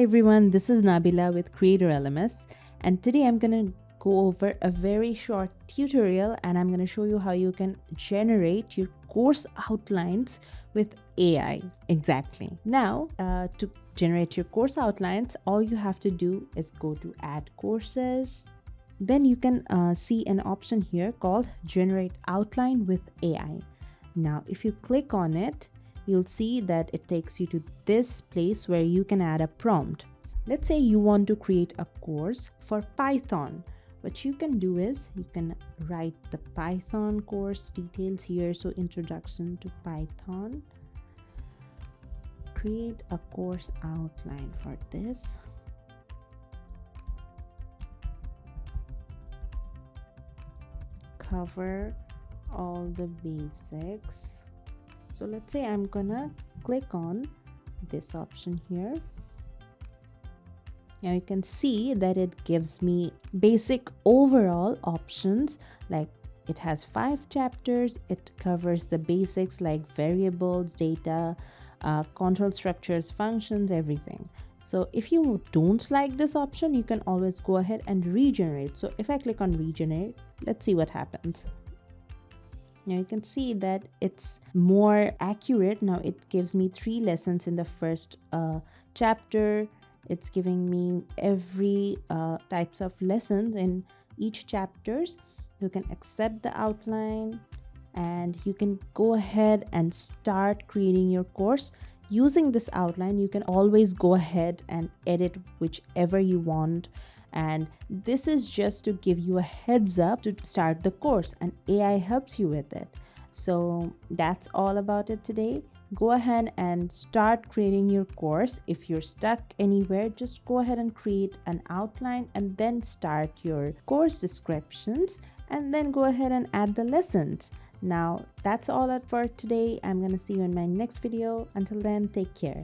everyone, this is Nabila with Creator LMS, and today I'm going to go over a very short tutorial and I'm going to show you how you can generate your course outlines with AI. Exactly. Now, to generate your course outlines, all you have to do is go to Add Courses. Then you can see an option here called Generate Outline with AI. Now, if you click on it, you'll see that it takes you to this place where you can add a prompt. Let's say you want to create a course for Python. What you can do is you can write the Python course details here. So introduction to Python. Create a course outline for this. Cover all the basics. So let's say I'm gonna click on this option here. Now you can see that it gives me basic overall options, like it has 5 chapters. It covers the basics like variables, data, control structures, functions, everything. So if you don't like this option, you can always go ahead and regenerate. So if I click on regenerate, let's see what happens. Now you can see that it's more accurate. Now it gives me 3 lessons in the first chapter. It's giving me every types of lessons in each chapters. You can accept the outline and you can go ahead and start creating your course. Using this outline, you can always go ahead and edit whichever you want. And this is just to give you a heads up to start the course, and AI helps you with it. So that's all about it today. Go ahead and start creating your course. If you're stuck anywhere, just go ahead and create an outline and then start your course descriptions and then go ahead and add the lessons. Now that's all for today. I'm gonna see you in my next video. Until then, take care.